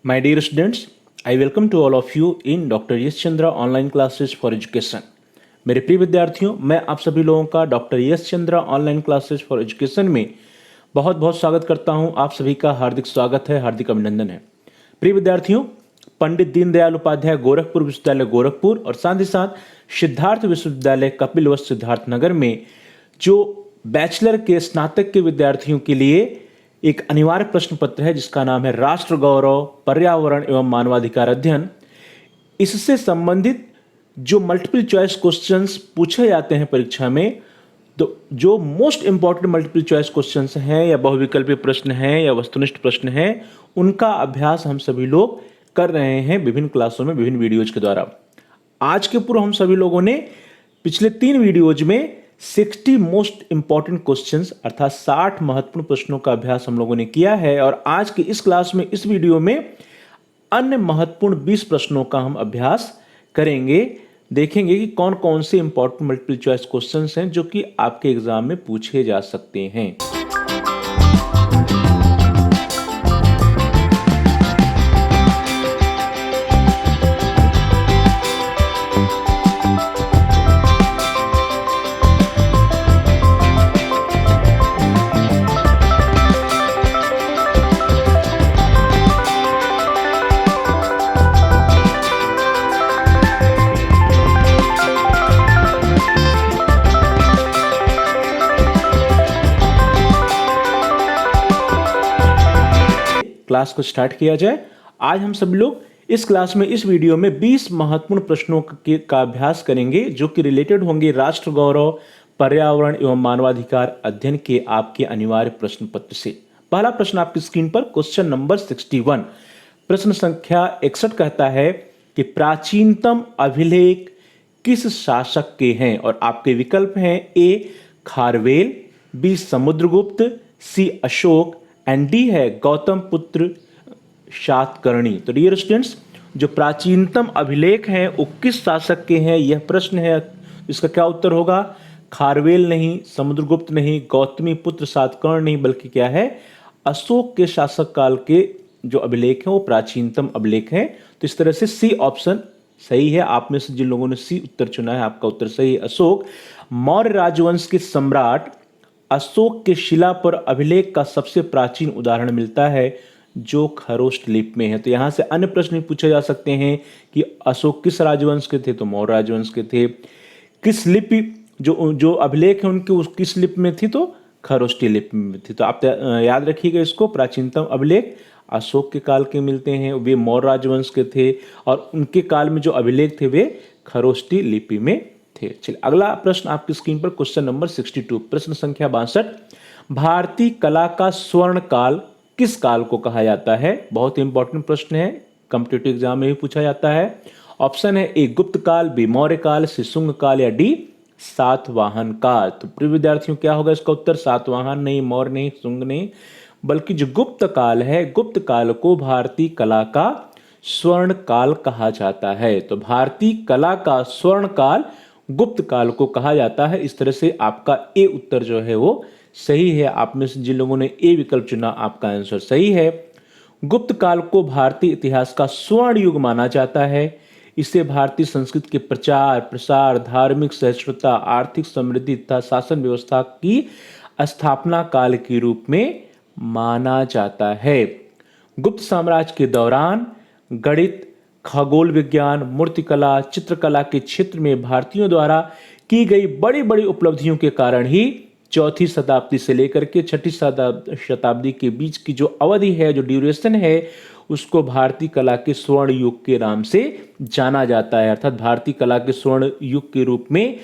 My dear students, I welcome to all of you in Dr. Yash Chandra online classes for education. मेरे प्रिय विद्यार्थियों, मैं आप सभी लोगों का doctor Yash Chandra online classes for education में बहुत बहुत स्वागत करता हूं। आप सभी का हार्दिक स्वागत है, हार्दिक अभिनंदन है। प्रिय विद्यार्थियों, पंडित दीनदयाल उपाध्याय गोरखपुर विश्वविद्यालय गोरखपुर और साथ ही साथ सिद्धार्थ विश्वविद्यालय कपिलवस्तु सिद्धार्थनगर में जो बैचलर के स्नातक के विद्यार्थियों के लिए एक अनिवार्य प्रश्न पत्र है जिसका नाम है राष्ट्र गौरव पर्यावरण एवं मानवाधिकार अध्ययन। इससे संबंधित जो मल्टीपल चॉइस क्वेश्चंस पूछे जाते हैं परीक्षा में, तो जो most important multiple choice questions हैं या बहुविकल्पीय प्रश्न हैं या वस्तुनिष्ठ प्रश्न हैं, उनका अभ्यास हम सभी लोग कर रहे हैं विभिन्न क्लासों में विभिन्न वीडियोज के द्वारा। आज के पूर्व हम सभी लोगों ने पिछले 3 वीडियोज में 60 मोस्ट इंपॉर्टेंट क्वेश्चंस अर्थात 60 महत्वपूर्ण प्रश्नों का अभ्यास हम लोगों ने किया है और आज की इस क्लास में इस वीडियो में अन्य महत्वपूर्ण 20 प्रश्नों का हम अभ्यास करेंगे। देखेंगे कि कौन कौन से इंपॉर्टेंट मल्टीपल चॉइस क्वेश्चंस हैं जो कि आपके एग्जाम में पूछे जा सकते हैं। क्लास को स्टार्ट किया जाए। आज हम सब लोग इस क्लास में इस वीडियो में 20 महत्वपूर्ण प्रश्नों का अभ्यास करेंगे जो कि रिलेटेड होंगे राष्ट्र गौरव पर्यावरण एवं मानवाधिकार अध्ययन के आपके अनिवार्य प्रश्न पत्र से। पहला प्रश्न आपकी स्क्रीन पर क्वेश्चन नंबर 61 प्रश्न संख्या 61 कहता है कि प्राचीनतम अभिलेख किस शासक के हैं और आपके विकल्प हैं A Kharavela, B Samudragupta, C Ashoka and D है गौतम पुत्र सातकर्णी। तो डियर स्टूडेंट्स, जो प्राचीनतम अभिलेख हैं वो किस शासक के हैं, यह प्रश्न है। इसका क्या उत्तर होगा? खारवेल नहीं, समुद्रगुप्त नहीं, गौतमी पुत्र सातकर्ण नहीं, बल्कि क्या है, अशोक के शासक काल के जो अभिलेख हैं वो प्राचीनतम अभिलेख हैं। तो इस तरह से सी ऑप्शन सही है। आप में से जिन लोगों ने सी उत्तर चुना है आपका उत्तर सही है, अशोक। मौर्य राजवंश के सम्राट अशोक के शिला पर अभिलेख का सबसे प्राचीन उदाहरण मिलता है जो खरोष्ट लिपि में है। तो यहां से अन्य प्रश्न पूछे जा सकते हैं कि अशोक किस राजवंश के थे, तो मौर्य राजवंश के थे। किस लिपि जो अभिलेख है उनके उस किस लिपि में थी, तो खरोष्टी लिपि में थी। तो आप याद रखिएगा इसको, प्राचीनतम अभिलेख अशोक के काल के मिलते हैं, वे मौर्य राजवंश के थे और उनके काल में जो अभिलेख थे वे खरोष्टी लिपि में थे। चलिए अगला प्रश्न आपकी स्क्रीन पर क्वेश्चन नंबर 62 प्रश्न संख्या 62 भारतीय कला का स्वर्ण काल किस काल को कहा जाता है? बहुत ही इंपॉर्टेंट प्रश्न है, कॉम्पिटिटिव एग्जाम में भी पूछा जाता है। ऑप्शन है ए गुप्त काल, बी मौर्य काल, सी शुंग काल या डी सातवाहन काल। तो प्रिय विद्यार्थियों क्या होगा इसका उत्तर? सातवाहन नहीं, मौर्य नहीं, शुंग नहीं, बल्कि जो गुप्त काल है, गुप्त काल को भारतीय कला का स्वर्ण काल कहा जाता है। तो भारतीय कला का स्वर्ण काल गुप्त काल को कहा जाता है। इस तरह से आपका ए उत्तर जो है वो सही है। आप में से जिन लोगों ने ए विकल्प चुना आपका आंसर सही है। गुप्त काल को भारतीय इतिहास का स्वर्ण युग माना जाता है। इसे भारतीय संस्कृति के प्रचार प्रसार, धार्मिक सहिष्णुता, आर्थिक समृद्धि तथा शासन व्यवस्था की स्थापना काल के रूप में माना जाता है। गुप्त साम्राज्य के दौरान गणित, खगोल विज्ञान, मूर्तिकला, चित्रकला के क्षेत्र में भारतीयों द्वारा की गई बड़ी बड़ी उपलब्धियों के कारण ही 4वीं शताब्दी से लेकर के 6वीं शताब्दी के बीच की जो अवधि है, जो ड्यूरेशन है, उसको भारतीय कला के स्वर्ण युग के नाम से जाना जाता है। अर्थात भारतीय कला के स्वर्ण युग के रूप में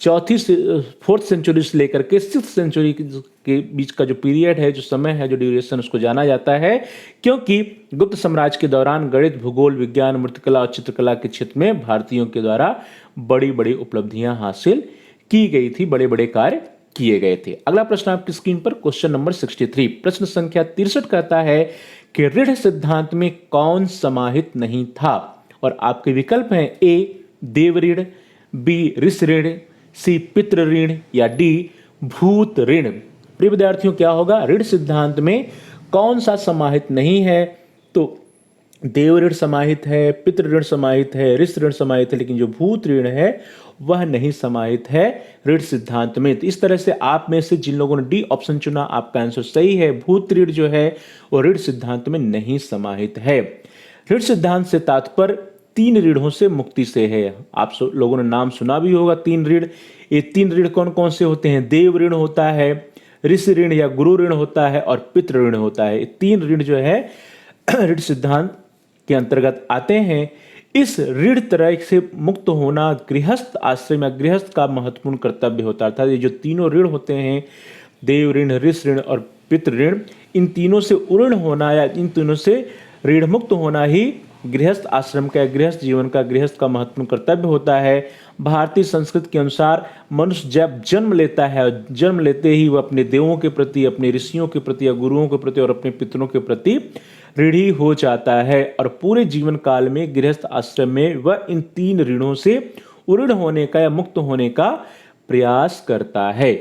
4th सेंचुरी से लेकर के 6th सेंचुरी के बीच का जो पीरियड है, जो समय है, जो ड्यूरेशन, उसको जाना जाता है। क्योंकि गुप्त साम्राज्य के दौरान गणित, भूगोल विज्ञान, मूर्तिकला और चित्रकला के क्षेत्र में भारतीयों के द्वारा बड़ी बड़ी उपलब्धियां हासिल की गई थी, बड़े बड़े कार्य किए गए थे। अगला प्रश्न आपकी स्क्रीन पर क्वेश्चन नंबर 63 प्रश्न संख्या 63 कहता है कि ऋण सिद्धांत में कौन समाहित नहीं था? और आपके विकल्प हैं ए देव ऋण, बी ऋष ऋण, सी पितृ ऋण या डी भूत ऋण। प्रिय विद्यार्थियों क्या होगा? ऋण सिद्धांत में कौन सा समाहित नहीं है? तो देव ऋण समाहित है, पितृ ऋण समाहित है, ऋष ऋण समाहित है, लेकिन जो भूत ऋण है वह नहीं समाहित है ऋण सिद्धांत में। तो इस तरह से आप में से जिन लोगों ने डी ऑप्शन चुना, आपका आंसर सही है। भूत ऋण जो है वो ऋण सिद्धांत में नहीं समाहित है। ऋण सिद्धांत से तात्पर्य 3 ऋणों से मुक्ति से है। आप लोगों ने नाम सुना भी होगा 3 ऋण। ये 3 ऋण कौन कौन से होते हैं? देव ऋण होता है, ऋषि ऋण या गुरु ऋण होता है, और पितृ ऋण होता है। ये 3 ऋण जो है ऋण सिद्धांत के अंतर्गत आते हैं। इस ऋण तरह से मुक्त होना गृहस्थ आश्रम या गृहस्थ का महत्वपूर्ण कर्तव्य होता है। अर्थात ये जो तीनों ऋण होते हैं, देव ऋण, ऋष ऋण और पितृ ऋण, इन तीनों से उऋण होना या इन तीनों से ऋण मुक्त होना ही गृहस्थ आश्रम का, गृहस्थ जीवन का, गृहस्थ का महत्वपूर्ण कर्तव्य होता है। भारतीय संस्कृति के अनुसार मनुष्य जब जन्म लेता है, जन्म लेते ही वह अपने देवों के प्रति, अपने ऋषियों के प्रति या गुरुओं के प्रति और अपने पितरों के प्रति ऋणी हो जाता है, और पूरे जीवन काल में गृहस्थ आश्रम में वह इन 3 ऋणों से उऋण होने का या मुक्त होने का प्रयास करता है।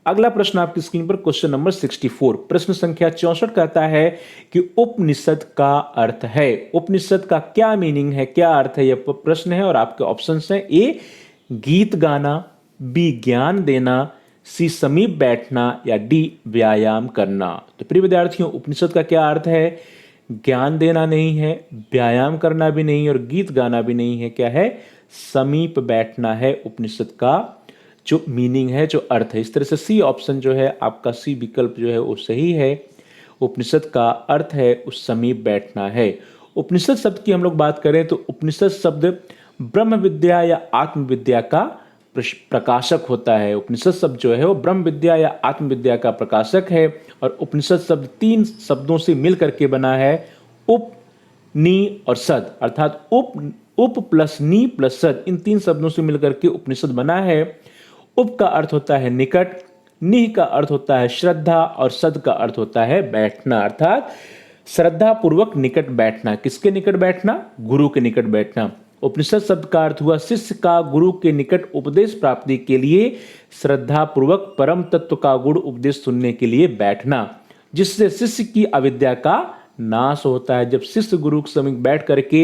अगला प्रश्न आपकी स्क्रीन पर क्वेश्चन नंबर 64, प्रश्न संख्या 64 कहता है कि उपनिषद का अर्थ है। उपनिषद का क्या मीनिंग है, क्या अर्थ है, यह प्रश्न है और आपके ऑप्शंस हैं। ए गीत गाना, बी ज्ञान देना, सी समीप बैठना, या डी व्यायाम करना। तो प्रिय विद्यार्थियों, उपनिषद का क्या अर्थ है? ज्ञान देना नहीं है, व्यायाम करना भी नहीं और गीत गाना भी नहीं है। क्या है? समीप बैठना है उपनिषद का जो मीनिंग है, जो अर्थ है। इस तरह से सी ऑप्शन जो है आपका, सी विकल्प जो है वो सही है। उपनिषद का अर्थ है उस समीप बैठना है। उपनिषद शब्द की हम लोग बात करें तो उपनिषद शब्द ब्रह्म विद्या या आत्म विद्या का प्रकाशक होता है। उपनिषद शब्द जो है वो ब्रह्म विद्या या आत्म विद्या का प्रकाशक है। और उपनिषद शब्द 3 शब्दों से मिल करके बना है, उप, नी और सद। अर्थात उप प्लस नी प्लस सद, इन 3 शब्दों से मिलकर के उपनिषद बना है। उप का अर्थ होता है निकट, निह का अर्थ होता है श्रद्धा, और सद का अर्थ होता है बैठना। अर्थात श्रद्धा पूर्वक निकट बैठना। किसके निकट बैठना? गुरु के निकट बैठना। उपनिषद शब्द का अर्थ हुआ शिष्य का गुरु के निकट उपदेश प्राप्ति के लिए श्रद्धा पूर्वक परम तत्व का गुण उपदेश सुनने के लिए बैठना, जिससे शिष्य की अविद्या का नाश होता है। जब शिष्य गुरु के समीप बैठ करके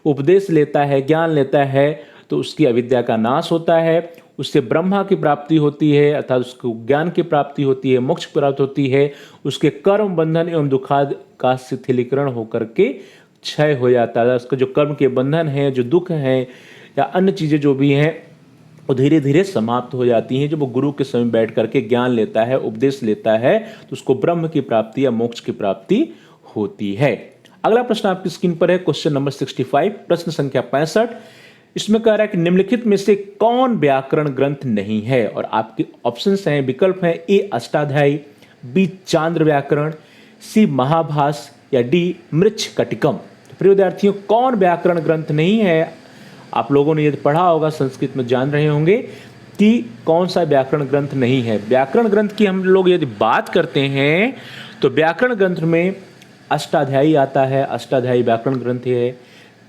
उपदेश लेता है, ज्ञान लेता है, तो उसकी अविद्या का नाश होता है, उससे ब्रह्मा की प्राप्ति होती है, अर्थात उसको ज्ञान की प्राप्ति होती है, मोक्ष की प्राप्ति होती है, उसके कर्म बंधन एवं दुखाद का शिथिलीकरण होकर के क्षय हो जाता है। उसका जो कर्म के बंधन है, जो दुख है या अन्य चीज़ें जो भी हैं, वो धीरे धीरे समाप्त हो जाती हैं। जब वो गुरु के समय बैठ करके ज्ञान लेता है, उपदेश लेता है, तो उसको ब्रह्म की प्राप्ति या मोक्ष की प्राप्ति होती है। अगला प्रश्न आपकी स्क्रीन पर है क्वेश्चन नंबर 65, प्रश्न संख्या 65। इसमें कह रहा है कि निम्नलिखित में से कौन व्याकरण ग्रंथ नहीं है? और आपके ऑप्शंस हैं, विकल्प हैं, ए अष्टाध्यायी, बी चांद्र व्याकरण, सी महाभास, या डी मृच्छकटिकम। तो प्रिय विद्यार्थियों, कौन व्याकरण ग्रंथ नहीं है? आप लोगों ने यदि पढ़ा होगा, संस्कृत में जान रहे होंगे कि कौन सा व्याकरण ग्रंथ नहीं है। व्याकरण ग्रंथ की हम लोग यदि बात करते हैं तो व्याकरण ग्रंथ में अष्टाध्यायी आता है, अष्टाध्यायी व्याकरण ग्रंथ है।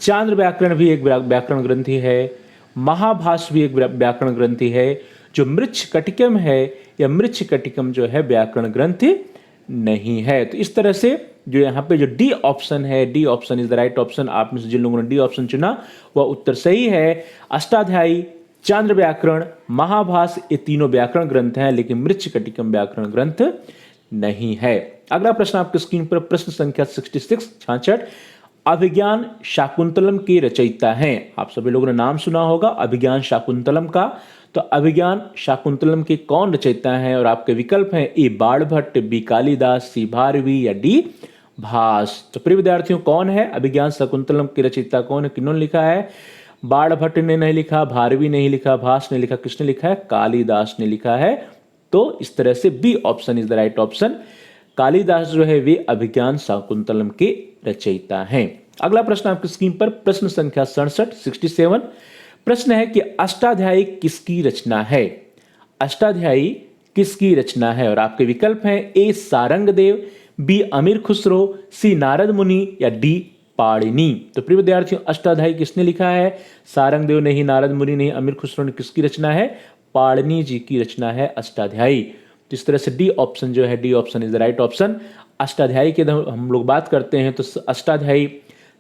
चांद्र व्याकरण भी एक व्याकरण ग्रंथि है। महाभाष भी एक व्याकरण ग्रंथि है। जो मृच्छकटिकम है या मृच्छकटिकम जो है व्याकरण ग्रंथ नहीं है। तो इस तरह से जो यहाँ पे जो डी ऑप्शन है, D option is the right option. आप में से जिन लोगों ने डी ऑप्शन चुना वह उत्तर सही है। अष्टाध्यायी, चांद्र व्याकरण, महाभाष ये तीनों व्याकरण ग्रंथ हैं, लेकिन मृच्छकटिकम व्याकरण ग्रंथ नहीं है। अगला प्रश्न आपके स्क्रीन पर प्रश्न संख्या 66 66। अभिज्ञान शाकुंतलम के रचयिता हैं। आप सभी लोगों ने नाम सुना होगा अभिज्ञान शाकुंतलम का। तो अभिज्ञान शाकुंतलम के कौन रचयिता हैं? और आपके विकल्प हैं, ए बाणभट्ट, बी कालिदास, सी भारवी, या डी भास। तो प्रिय विद्यार्थियों, कौन है अभिज्ञान शाकुंतलम के रचयिता? कौन है, किन्होंने लिखा है? बाणभट्ट ने नहीं लिखा, भारवी नहीं लिखा, भास ने लिखा, किसने लिखा है? कालिदास ने लिखा है। तो इस तरह से B option is the right option. Kalidas जो है वे अभिज्ञान शाकुंतलम के रचयिता हैं। अगला प्रश्न आपकी स्क्रीन पर प्रश्न संख्या 67 67। प्रश्न है कि अष्टाध्यायी किसकी रचना है? अष्टाध्यायी किसकी रचना है? और आपके विकल्प हैं, ए सारंगदेव, बी अमीर खुसरो, सी नारद मुनि, या डी पाणिनि। तो प्रिय विद्यार्थियों, अष्टाध्यायी किसने लिखा है? सारंगदेव नहीं, नारद मुनि नहीं, अमीर खुसरो ने। किसकी रचना है? पाणिनि जी की रचना है अष्टाध्यायी। तो इस तरह से डी ऑप्शन जो है, D option is the right option. Ashtadhyayi की हम लोग बात करते हैं तो अष्टाध्यायी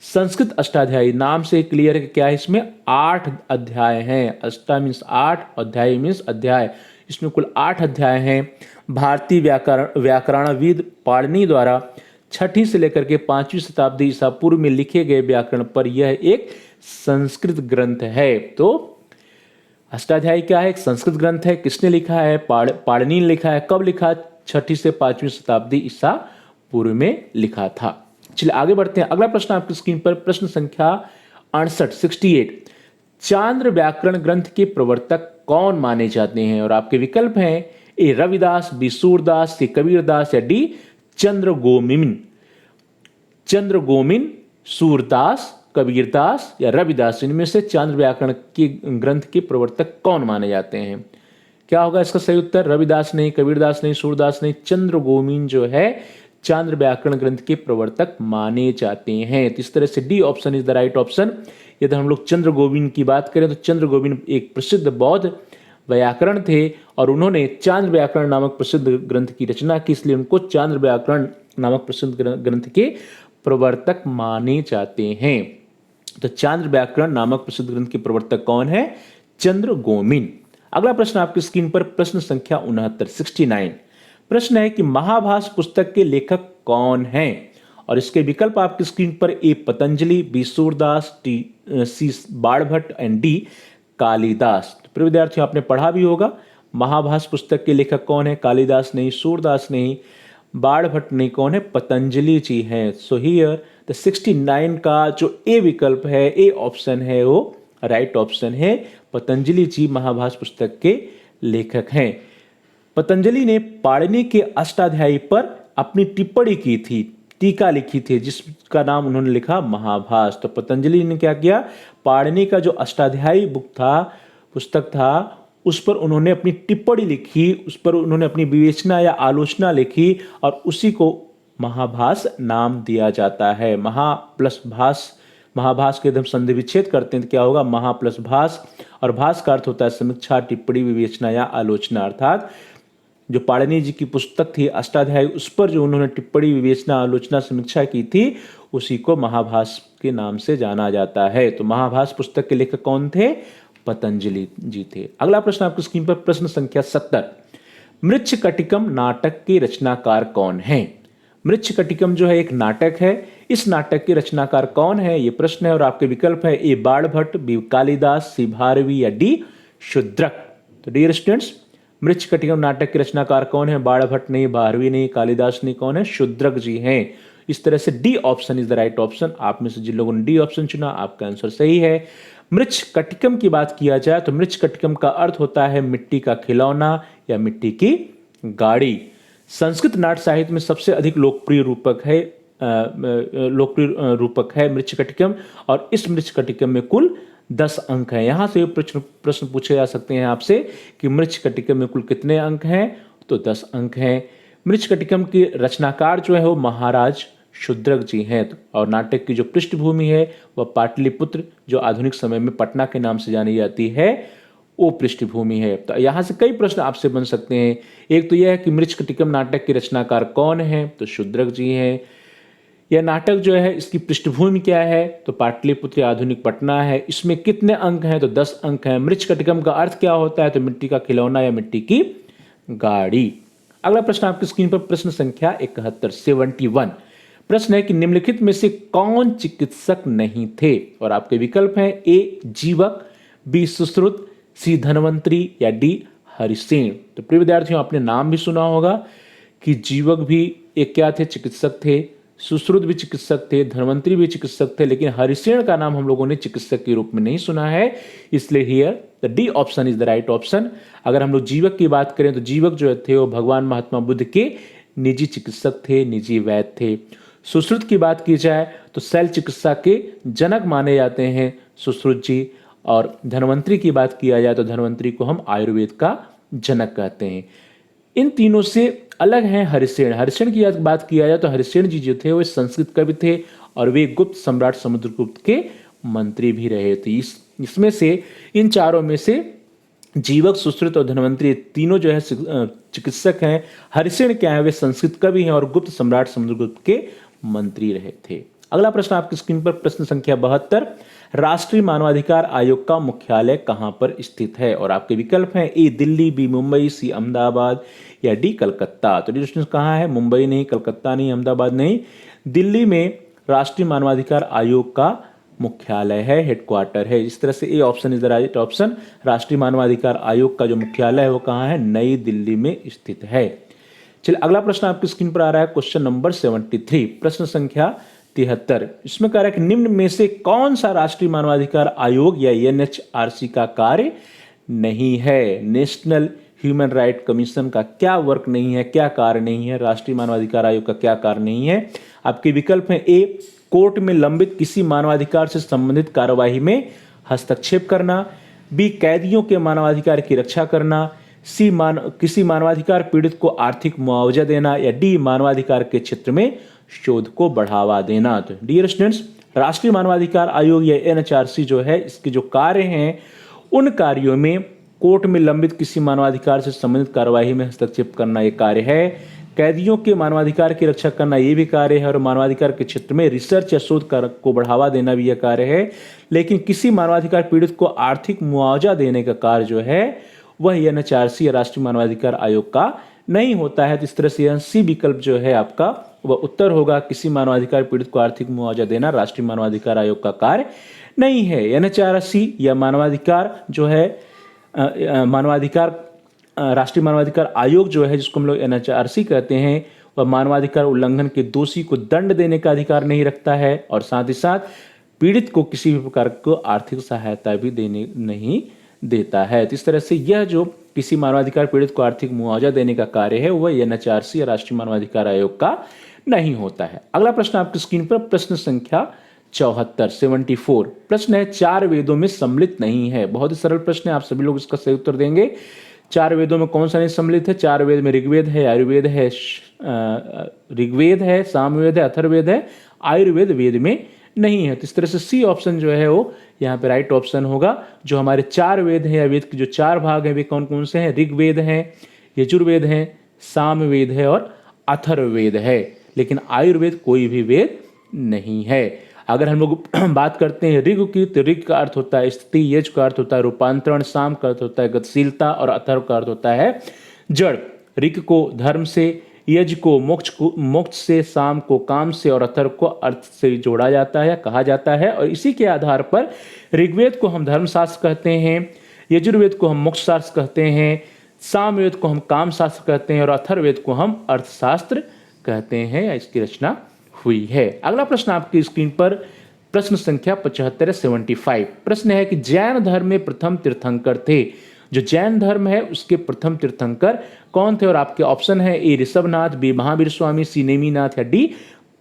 संस्कृत अष्टाध्यायी नाम से क्लियर है कि क्या है, इसमें 8 अध्याय हैं। अष्टा मीन्स 8, अध्याय मीन्स अध्याय। इसमें कुल 8 अध्याय हैं। भारतीय व्याकरणविद पाणिनि द्वारा 6ठी से लेकर के 5वीं शताब्दी ईसा पूर्व में लिखे गए व्याकरण पर यह एक संस्कृत ग्रंथ है। तो अष्टाध्यायी क्या है, एक संस्कृत ग्रंथ है। किसने लिखा है, पाणिनि ने लिखा है। कब लिखा, 6ठी से 5वीं शताब्दी ईसा पूर्व में लिखा था। चलिए आगे बढ़ते हैं। अगला प्रश्न आपकी स्क्रीन पर, प्रश्न संख्या 68 चांद्र व्याकरण ग्रंथ के प्रवर्तक कौन माने जाते हैं? और आपके विकल्प हैं ए रविदास, बी सूरदास, सी कबीरदास या डी चंद्रगोमिन। चंद्रगोमिन, सूरदास, कबीरदास या रविदास, इनमें से चांद्र व्याकरण के ग्रंथ के प्रवर्तक कौन माने जाते हैं? क्या होगा इसका सही उत्तर? रविदास नहीं, कबीरदास नहीं, सूरदास नहीं, चंद्रगोमिन जो है चांद्र व्याकरण ग्रंथ के प्रवर्तक माने जाते हैं। तो इस तरह से D option is the right option. यदि हम लोग चंद्रगोविंद की बात करें तो चंद्रगोविंद एक प्रसिद्ध बौद्ध व्याकरण थे और उन्होंने चांद्र व्याकरण नामक प्रसिद्ध ग्रंथ की रचना की, इसलिए उनको चांद्र व्याकरण नामक प्रसिद्ध ग्रंथ के प्रवर्तक माने जाते हैं। तो चांद्र व्याकरण नामक प्रसिद्ध ग्रंथ के प्रवर्तक कौन है? चंद्रगोमिन। अगला प्रश्न आपकी स्क्रीन पर, प्रश्न संख्या 69 प्रश्न है कि महाभास पुस्तक के लेखक कौन हैं? और इसके विकल्प आपकी स्क्रीन पर, A Patanjali, B Surdas, C Banabhatta and D Kalidas. तो प्रिय विद्यार्थियों, आपने पढ़ा भी होगा महाभास पुस्तक के लेखक कौन है? कालिदास नहीं, सूरदास नहीं, बाणभट्ट नहीं, कौन है? पतंजलि जी हैं। सो हियर द 69 का जो ए विकल्प है, ए ऑप्शन है, वो राइट ऑप्शन है। पतंजलि जी महाभास पुस्तक के लेखक हैं। पतंजलि ने पाणिनि के अष्टाध्यायी पर अपनी टिप्पणी की थी, टीका लिखी थी, जिसका नाम उन्होंने लिखा महाभास। तो पतंजलि ने क्या किया, पाणिनि का जो अष्टाध्यायी पुस्तक था, उस पर उन्होंने अपनी टिप्पणी लिखी, उस पर उन्होंने अपनी विवेचना या आलोचना लिखी और उसी को महाभास नाम दिया जाता है। महा प्लस भास, महाभास के हम संधि विच्छेद करते हैं तो क्या होगा? महा प्लस भास, और भास का अर्थ होता है समीक्षा, टिप्पणी, विवेचना या आलोचना। अर्थात जो पाणिनि जी की पुस्तक थी अष्टाध्यायी, उस पर जो उन्होंने टिप्पणी, विवेचना, आलोचना, समीक्षा की थी, उसी को महाभास के नाम से जाना जाता है। तो महाभास पुस्तक के लेखक कौन थे? पतंजलि जी थे। अगला प्रश्न आपकी स्क्रीन पर, प्रश्न संख्या 70 मृच्छकटिकम नाटक के रचनाकार कौन है? मृच्छकटिकम जो है एक नाटक है, इस नाटक के रचनाकार कौन है, ये प्रश्न है। और आपके विकल्प है ए बाणभट्ट, बी कालिदास, सी भारवी या डी शूद्रक। तो डियर स्टूडेंट्स, मृच्छकटिकम नाटक के रचनाकार कौन है? बाणभट्ट नहीं, भारवी नहीं, कालिदास नहीं, कौन है? शूद्रक जी हैं। इस तरह से D option is the right option. आप में से जिन लोगों ने डी ऑप्शन चुना, आपका आंसर सही है। मृच्छकटिकम की बात किया जाए तो मृच्छकटिकम का अर्थ होता है मिट्टी का खिलौना या मिट्टी की गाड़ी। संस्कृत नाट्य साहित्य में सबसे अधिक लोकप्रिय रूपक है मृच्छकटिकम, और इस मृच्छकटिकम में कुल 10 अंक हैं। यहां से प्रश्न पूछे जा सकते हैं आपसे कि मृच्छकटिकम में कुल कितने अंक हैं? तो 10 अंक हैं। मृच्छकटिकम के रचनाकार जो है वो महाराज शूद्रक जी हैं, और नाटक की जो पृष्ठभूमि है वह पाटलिपुत्र, जो आधुनिक समय में पटना के नाम से जानी जाती है, वो पृष्ठभूमि है। तो यहाँ से कई प्रश्न आपसे बन सकते हैं। एक तो यह है कि मृच्छकटिकम नाटक के रचनाकार कौन है? तो शूद्रक जी हैं। यह नाटक जो है, इसकी पृष्ठभूमि क्या है? तो पाटलिपुत्र आधुनिक पटना है। इसमें कितने अंक हैं? तो 10 अंक हैं। मृच्छकटिकम का अर्थ क्या होता है? तो मिट्टी का खिलौना या मिट्टी की गाड़ी। अगला प्रश्न आपकी स्क्रीन पर, प्रश्न संख्या 71 प्रश्न है कि निम्नलिखित में से कौन चिकित्सक नहीं थे? और आपके विकल्प हैं ए जीवक, बी सुश्रुत, सी धन्वंतरी या डी हरिसेन। तो प्रिय विद्यार्थियों, आपने नाम भी सुना होगा कि जीवक भी एक क्या थे? चिकित्सक थे। सुश्रुत भी चिकित्सक थे, धन्वंतरी भी चिकित्सक थे, लेकिन हरिसेन का नाम हम लोगों ने चिकित्सक के रूप में नहीं सुना है। इसलिए here the D option is the right option. अगर हम लोग जीवक की बात करें तो जीवक जो थे वो भगवान महात्मा बुद्ध के निजी चिकित्सक थे, निजी वैद्य थे। सुश्रुत की बात की जाए तो शैल चिकित्सा के जनक माने जाते हैं सुश्रुत जी, और धन्वंतरी की बात किया जाए तो धन्वंतरी को हम आयुर्वेद का जनक कहते हैं। इन तीनों से अलग हैं हरिसेन। हरिसेन की बात किया जाए तो हरिसेन जी जो थे वो संस्कृत कवि थे और वे गुप्त सम्राट समुद्रगुप्त के मंत्री भी रहे थे। इसमें से इन चारों में से जीवक, सुश्रुत और धन्वंतरी तीनों जो है चिकित्सक हैं। हरिसेन क्या है? वे संस्कृत कवि हैं और गुप्त सम्राट समुद्रगुप्त के मंत्री रहे थे। अगला प्रश्न आपकी स्क्रीन पर, प्रश्न संख्या 72, राष्ट्रीय मानवाधिकार आयोग का मुख्यालय कहां पर स्थित है? और आपके विकल्प हैं ए दिल्ली, बी मुंबई, सी अहमदाबाद या डी कलकत्ता। तो डिस्टेंस कहाँ है? मुंबई नहीं, कलकत्ता नहीं, अहमदाबाद नहीं, दिल्ली में राष्ट्रीय मानवाधिकार आयोग का मुख्यालय है, हेडक्वार्टर है। इस तरह से ए option is the right option. राष्ट्रीय मानवाधिकार आयोग का जो मुख्यालय है वो कहाँ है? नई दिल्ली में स्थित है। चलिए अगला प्रश्न आपकी स्क्रीन पर आ रहा है, क्वेश्चन नंबर 73, प्रश्न संख्या 73। इसमें कह रहा है कि निम्न में से कौन सा राष्ट्रीय मानवाधिकार आयोग या एनएचआरसी का कार्य नहीं है? नेशनल ह्यूमन राइट कमीशन का क्या वर्क नहीं है, क्या कार्य नहीं है? राष्ट्रीय मानवाधिकार आयोग का क्या कार्य नहीं है? आपके विकल्प हैं ए कोर्ट में लंबित किसी मानवाधिकार से संबंधित कार्यवाही में हस्तक्षेप करना, बी कैदियों के मानवाधिकार की रक्षा करना, सी किसी मानवाधिकार पीड़ित को आर्थिक मुआवजा देना या डी मानवाधिकार के क्षेत्र में शोध को बढ़ावा देना। तो डियर स्टूडेंट्स, राष्ट्रीय मानवाधिकार आयोग या एनएचआरसी जो है, इसके जो कार्य हैं उन कार्यों में कोर्ट में लंबित किसी मानवाधिकार से संबंधित कार्यवाही में हस्तक्षेप करना ये कार्य है, कैदियों के मानवाधिकार की रक्षा करना ये भी कार्य है, और मानवाधिकार के क्षेत्र में रिसर्च या शोध को बढ़ावा देना भी यह कार्य है। लेकिन किसी मानवाधिकार पीड़ित को आर्थिक मुआवजा देने का कार्य जो है वह एनएचआरसी या राष्ट्रीय मानवाधिकार आयोग का नहीं होता है। तो इस तरह से सी विकल्प जो है आपका वह उत्तर होगा, किसी मानवाधिकार पीड़ित को आर्थिक मुआवजा देना राष्ट्रीय मानवाधिकार आयोग का कार्य नहीं है। एनएचआरसी या मानवाधिकार जो है राष्ट्रीय मानवाधिकार आयोग जो है, जिसको हम लोग एनएचआरसी कहते हैं, वह मानवाधिकार उल्लंघन के दोषी को दंड देने का अधिकार नहीं रखता है, और साथ ही साथ पीड़ित को किसी भी प्रकार को आर्थिक सहायता भी देने नहीं देता है। तो इस तरह से यह जो किसी मानवाधिकार पीड़ित को आर्थिक मुआवजा देने का कार्य है वह एनएचआरसी या राष्ट्रीय मानवाधिकार आयोग का नहीं होता है। अगला प्रश्न आपकी स्क्रीन पर, प्रश्न संख्या 74, 74, प्रश्न है चार वेदों में सम्मिलित नहीं है। बहुत ही सरल प्रश्न है, आप सभी लोग इसका सही उत्तर देंगे। चार वेदों में कौन सा नहीं सम्मिलित है? चार वेद में ऋग्वेद है, आयुर्वेद है, ऋग्वेद है, सामवेद है, अथर्ववेद है, आयुर्वेद वेद में नहीं है। तो इस तरह से सी ऑप्शन जो है वो यहाँ पे राइट ऑप्शन होगा। जो हमारे चार वेद हैं या वेद के जो चार भाग हैं वे कौन कौन से हैं? ऋग्वेद है, यजुर्वेद है, सामवेद है और अथर्ववेद है। लेकिन आयुर्वेद कोई भी वेद नहीं है। अगर हम लोग बात करते हैं ऋग की, तो ऋग का अर्थ होता है स्थिति, यज का अर्थ होता है रूपांतरण, साम का अर्थ होता है गतिशीलता और अथर्व का अर्थ होता है जड़। ऋग को धर्म से, यज को मोक्ष से, साम को काम से और अथर्व को अर्थ से जोड़ा जाता है, कहा जाता है। और इसी के आधार पर ऋग्वेद को हम धर्मशास्त्र कहते हैं, यजुर्वेद को हम मोक्ष शास्त्र कहते हैं, सामवेद को हम काम शास्त्र कहते हैं और अथर्ववेद को हम अर्थशास्त्र कहते हैं, या इसकी रचना हुई है। अगला प्रश्न आपकी स्क्रीन पर, प्रश्न संख्या 75, 75, प्रश्न है कि जैन धर्म में प्रथम तीर्थंकर थे। जो जैन धर्म है उसके प्रथम तीर्थंकर कौन थे? और आपके ऑप्शन है ए ऋषभनाथ, बी महावीर स्वामी, सी नेमिनाथ या डी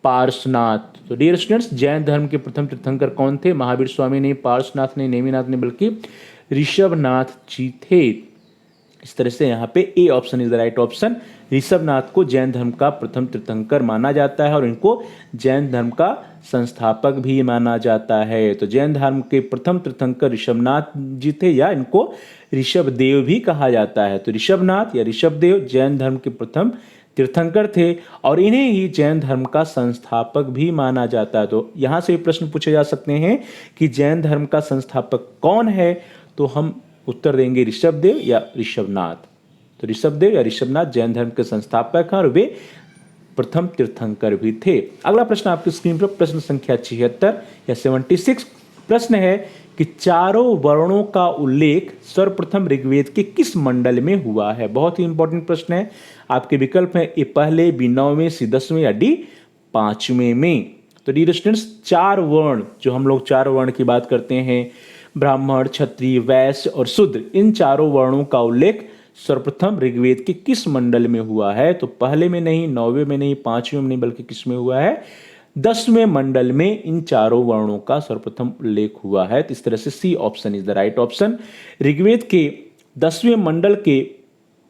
पार्श्वनाथ। तो डियर स्टूडेंट्स, जैन धर्म के प्रथम तीर्थंकर कौन थे? महावीर स्वामी नहीं, पार्श्वनाथ नहीं, नेमिनाथ नहीं, बल्कि ऋषभनाथ जी थे। इस तरह से यहाँ पे A option is the right option. Rishabhnath को जैन धर्म का प्रथम तीर्थंकर माना जाता है और इनको जैन धर्म का संस्थापक भी माना जाता है। तो जैन धर्म के प्रथम तीर्थंकर ऋषभनाथ जी थे, या इनको ऋषभदेव भी कहा जाता है। तो ऋषभनाथ या ऋषभदेव जैन धर्म के प्रथम तीर्थंकर थे और इन्हें ही जैन धर्म का संस्थापक भी माना जाता है। तो यहाँ से प्रश्न पूछे जा सकते हैं कि जैन धर्म का संस्थापक कौन है? तो हम उत्तर देंगे ऋषभदेव या ऋषभनाथ। तो ऋषभदेव या ऋषभनाथ जैन धर्म के संस्थापक हैं और वे प्रथम तीर्थंकर भी थे। अगला प्रश्न आपकी स्क्रीन पर, प्रश्न संख्या 76 या 76, प्रश्न है कि चारों वर्णों का उल्लेख सर्वप्रथम ऋग्वेद के किस मंडल में हुआ है? बहुत ही इंपॉर्टेंट प्रश्न है। आपके विकल्प हैं ए पहले, बी 9वें, सी 10वें या डी 5वें में। तो डियर स्टूडेंट्स, चार वर्ण, जो हम लोग चार वर्ण की बात करते हैं, ब्राह्मण, क्षत्रिय, वैश्य और शूद्र, इन चारों वर्णों का उल्लेख सर्वप्रथम ऋग्वेद के किस मंडल में हुआ है? तो पहले में नहीं, 9वें में नहीं, 5वें में नहीं, बल्कि किस में हुआ है? 10वें मंडल में इन चारों वर्णों का सर्वप्रथम उल्लेख हुआ है। तो इस तरह से C option is the right option. Rigveda के 10वें मंडल के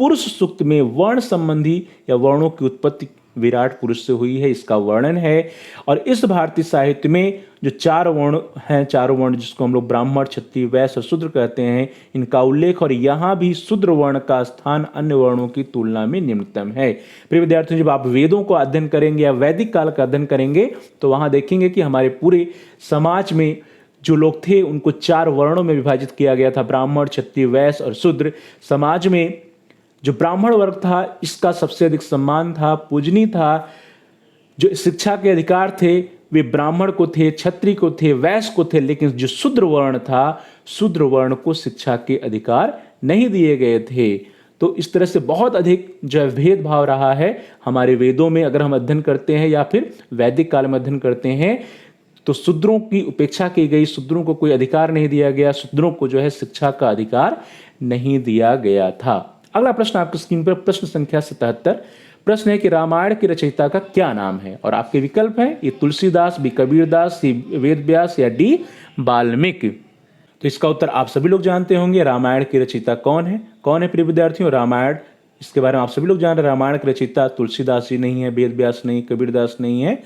पुरुष सूक्त में वर्ण संबंधी या वर्णों की उत्पत्ति विराट पुरुष से हुई है, इसका वर्णन है। और इस भारतीय साहित्य में जो 4 वर्ण हैं, 4 वर्ण जिसको हम लोग ब्राह्मण, क्षत्रिय, वैश्य और शूद्र कहते हैं, इनका उल्लेख, और यहाँ भी शूद्र वर्ण का स्थान अन्य वर्णों की तुलना में निम्नतम है। प्रिय विद्यार्थियों, जब आप वेदों को अध्ययन करेंगे या वैदिक काल का अध्ययन करेंगे तो वहाँ देखेंगे कि हमारे पूरे समाज में जो लोग थे उनको 4 वर्णों में विभाजित किया गया था, ब्राह्मण, क्षत्रिय, वैश्य और शूद्र। समाज में जो ब्राह्मण वर्ग था इसका सबसे अधिक सम्मान था, पूजनीय था। जो शिक्षा के अधिकार थे वे ब्राह्मण को थे, क्षत्रिय को थे, वैश्य को थे, लेकिन जो शूद्र वर्ण था, शूद्र वर्ण को शिक्षा के अधिकार नहीं दिए गए थे। तो इस तरह से बहुत अधिक जो है भेदभाव रहा है हमारे वेदों में। अगर हम अध्ययन करते हैं या फिर वैदिक काल में अध्ययन करते हैं तो शूद्रों की उपेक्षा की गई, शूद्रों को कोई अधिकार नहीं दिया गया, शूद्रों को जो है शिक्षा का अधिकार नहीं दिया गया था। अगला प्रश्न आपकी स्क्रीन पर, प्रश्न संख्या 77। प्रश्न है कि रामायण के रचयिता का क्या नाम है? और आपके विकल्प है ए तुलसीदास, बी कबीरदास, सी वेदव्यास या डी वाल्मीकि। तो इसका उत्तर आप सभी लोग जानते होंगे। रामायण के रचयिता कौन है? कौन है प्रिय विद्यार्थियों? रामायण, इसके बारे में आप सभी लोग जान रहे हैं। रामायण के रचयिता तुलसीदास जी नहीं है, वेदव्यास नहीं, कबीरदास नहीं है,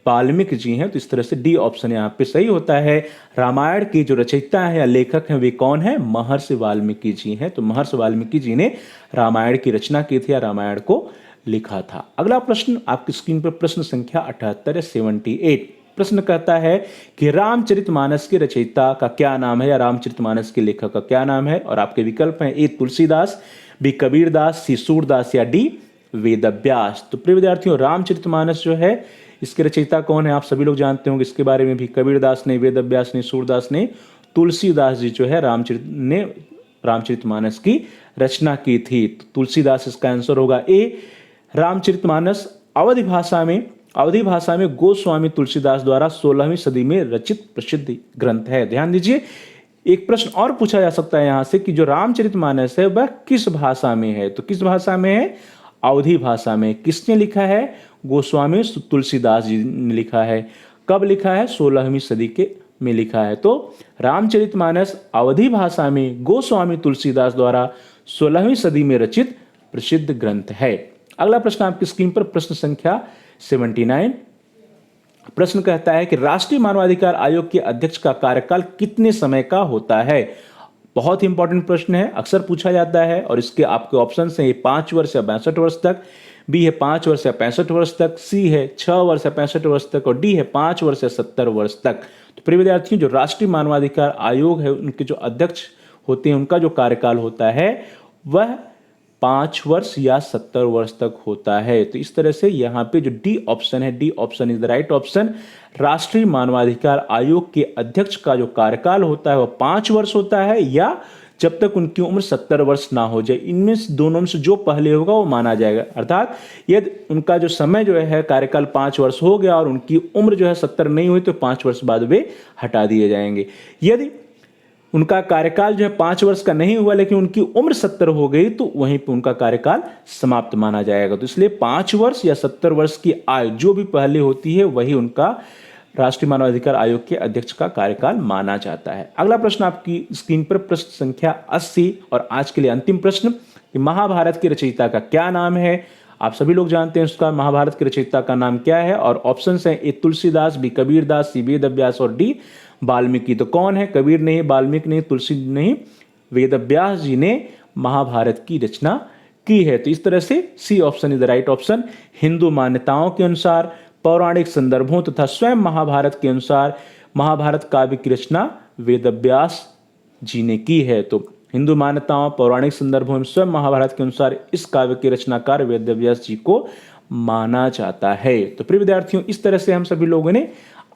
वाल्मीकि जी हैं। तो इस तरह से डी ऑप्शन यहाँ पे सही होता है। रामायण के जो रचयिता है या लेखक हैं वे कौन है? महर्षि वाल्मीकि जी हैं। तो महर्षि वाल्मीकि जी ने रामायण की रचना की थी या रामायण को लिखा था। अगला प्रश्न आपकी स्क्रीन पर, प्रश्न संख्या 78 या 78। प्रश्न कहता है कि रामचरितमानस के रचयिता का क्या नाम है या रामचरितमानस के लेखक का क्या नाम है? और आपके विकल्प हैं ए तुलसीदास, बी कबीरदास, सी सूरदास या डी वेदव्यास। तो प्रिय विद्यार्थियों, रामचरितमानस जो है इसके रचयिता कौन है आप सभी लोग जानते होंगे। इसके बारे में भी कबीरदास ने, वेदव्यास ने, सूरदास ने, तुलसीदास जी जो है रामचरितमानस की रचना की थी। तो तुलसीदास इसका आंसर होगा ए। रामचरितमानस अवधी भाषा में गोस्वामी तुलसीदास द्वारा 16वीं सदी में रचित प्रसिद्ध ग्रंथ है। ध्यान दीजिए, एक प्रश्न और पूछा जा सकता है यहां से कि जो रामचरितमानस है वह किस भाषा में है? तो किस भाषा में है? अवधी भाषा में। किसने लिखा है? गोस्वामी तुलसीदास जी ने लिखा है। कब लिखा है? 16वीं सदी के में लिखा है। तो रामचरितमानस अवधी भाषा में गोस्वामी तुलसीदास द्वारा 16वीं सदी में रचित प्रसिद्ध ग्रंथ है। अगला प्रश्न आपकी स्क्रीन पर, प्रश्न संख्या 79। प्रश्न कहता है कि राष्ट्रीय मानवाधिकार आयोग के अध्यक्ष का कार्यकाल कितने समय का होता है? बहुत ही इंपॉर्टेंट प्रश्न है, अक्सर पूछा जाता है। और इसके आपके ऑप्शन हैं 5 वर्ष या 62 वर्ष तक, बी है 5 वर्ष या 65 वर्ष तक, सी है 6 वर्ष या 65 वर्ष तक, और डी है 5 वर्ष या 70 वर्ष तक। तो प्रिय विद्यार्थियों, जो राष्ट्रीय मानवाधिकार आयोग है उनके जो अध्यक्ष होते हैं उनका जो कार्यकाल होता है वह 5 वर्ष या 70 वर्ष तक होता है। तो इस तरह से यहाँ पे जो डी ऑप्शन है, D option is the right option. राष्ट्रीय मानवाधिकार आयोग के अध्यक्ष का जो कार्यकाल होता है वह 5 वर्ष होता है या जब तक उनकी उम्र 70 वर्ष ना हो जाए। इनमें से दोनों में से जो पहले होगा वो माना जाएगा। अर्थात यदि उनका जो समय जो है कार्यकाल 5 वर्ष हो गया और उनकी उम्र जो है 70 नहीं हुई तो 5 वर्ष बाद वे हटा दिए जाएंगे। यदि उनका कार्यकाल जो है 5 वर्ष का नहीं हुआ लेकिन उनकी उम्र 70 हो गई तो वहीं पर उनका कार्यकाल समाप्त माना जाएगा। तो इसलिए 5 वर्ष या 70 वर्ष की आयु जो भी पहले होती है वही उनका राष्ट्रीय मानवाधिकार आयोग के अध्यक्ष का कार्यकाल माना जाता है। अगला प्रश्न आपकी स्क्रीन पर, प्रश्न संख्या 80 और आज के लिए अंतिम प्रश्न कि महाभारत के रचयिता का क्या नाम है? आप सभी लोग जानते हैं उसका महाभारत के रचयिता का नाम क्या है। और ऑप्शंस हैं ए तुलसीदास, बी कबीरदास, सी वेदव्यास और डी वाल्मीकि। तो कौन है? कबीर नहीं, वाल्मीकि नहीं, तुलसी नहीं, वेदव्यास जी ने महाभारत की रचना की है। तो इस तरह से C option is the right option. Hindu मान्यताओं के अनुसार, पौराणिक संदर्भों तथा स्वयं महाभारत के अनुसार महाभारत काव्य की रचना वेदव्यास जी ने की है। तो हिंदू मान्यताओं, पौराणिक संदर्भों में स्वयं महाभारत के अनुसार इस काव्य के रचनाकार वेदव्यास जी को माना जाता है। तो प्रिय विद्यार्थियों, इस तरह से हम सभी लोगों ने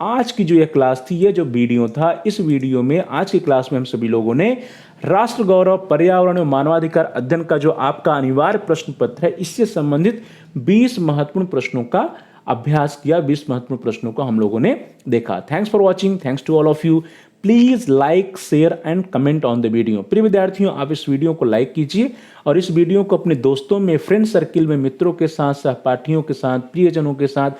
आज की जो यह क्लास थी, ये जो वीडियो था, इस वीडियो में आज की क्लास में हम सभी लोगों ने राष्ट्र गौरव, पर्यावरण और मानवाधिकार अध्ययन का जो आपका अनिवार्य प्रश्न पत्र है इससे संबंधित 20 महत्वपूर्ण प्रश्नों का अभ्यास किया। 20 महत्वपूर्ण प्रश्नों को हम लोगों ने देखा। Thanks for watching, thanks to all of you. Please like, share and comment on the video. प्रिय विद्यार्थियों, आप इस वीडियो को लाइक कीजिए और इस वीडियो को अपने दोस्तों में, फ्रेंड सर्किल में, मित्रों के साथ, सहपाठियों के साथ, प्रियजनों के साथ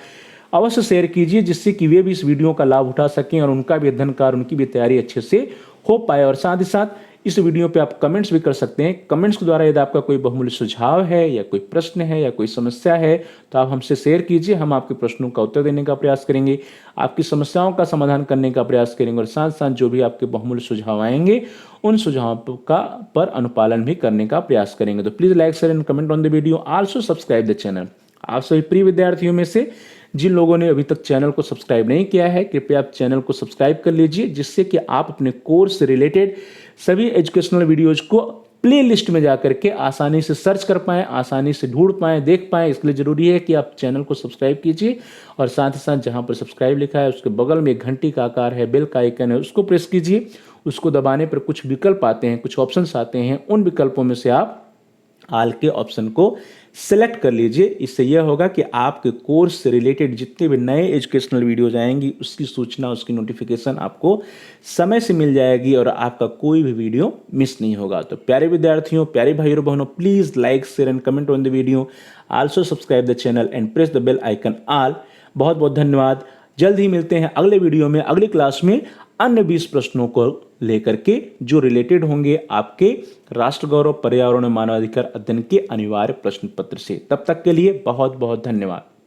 अवश्य शेयर कीजिए जिससे कि वे भी इस वीडियो का लाभ उठा सकें और उनका भी अध्ययन कार्य, उनकी भी तैयारी अच्छे से हो पाए। और साथ ही साथ इस वीडियो पे आप कमेंट्स भी कर सकते हैं। कमेंट्स के द्वारा यदि आपका कोई बहुमूल्य सुझाव है या कोई प्रश्न है या कोई समस्या है तो आप हमसे शेयर कीजिए, हम आपके प्रश्नों का उत्तर देने का प्रयास करेंगे, आपकी समस्याओं का समाधान करने का प्रयास करेंगे और साथ साथ जो भी आपके बहुमूल्य सुझाव आएंगे उन सुझावों का पर अनुपालन भी करने का प्रयास करेंगे। तो please like share and comment on the video, also subscribe the channel. आप सभी प्रिय विद्यार्थियों में से जिन लोगों ने अभी तक चैनल को सब्सक्राइब नहीं किया है, कृपया आप चैनल को सब्सक्राइब कर लीजिए, जिससे कि आप अपने कोर्स से रिलेटेड सभी एजुकेशनल वीडियोज को प्ले लिस्ट में जाकर के आसानी से सर्च कर पाएं, आसानी से ढूंढ पाएं, देख पाएं। इसके लिए जरूरी है कि आप चैनल को सब्सक्राइब कीजिए और साथ ही साथ जहां पर सब्सक्राइब लिखा है उसके बगल में एक घंटी का आकार है, बेल का आइकन है, उसको प्रेस कीजिए। उसको दबाने पर कुछ विकल्प आते हैं, कुछ ऑप्शंस आते हैं, उन विकल्पों में से आप आल के ऑप्शन को सिलेक्ट कर लीजिए। इससे यह होगा कि आपके कोर्स से रिलेटेड जितने भी नए एजुकेशनल वीडियोज आएंगी उसकी सूचना, उसकी नोटिफिकेशन आपको समय से मिल जाएगी और आपका कोई भी वीडियो मिस नहीं होगा। तो प्यारे विद्यार्थियों, प्यारे भाइयों और बहनों, please like share and comment on the video, also subscribe the channel and press the bell icon all. बहुत बहुत धन्यवाद। जल्द ही मिलते हैं अगले वीडियो में, अगली क्लास में अन्य 20 प्रश्नों को लेकर के जो रिलेटेड होंगे आपके राष्ट्र गौरव, पर्यावरण और मानवाधिकार अध्ययन के अनिवार्य प्रश्न पत्र से। तब तक के लिए बहुत बहुत धन्यवाद।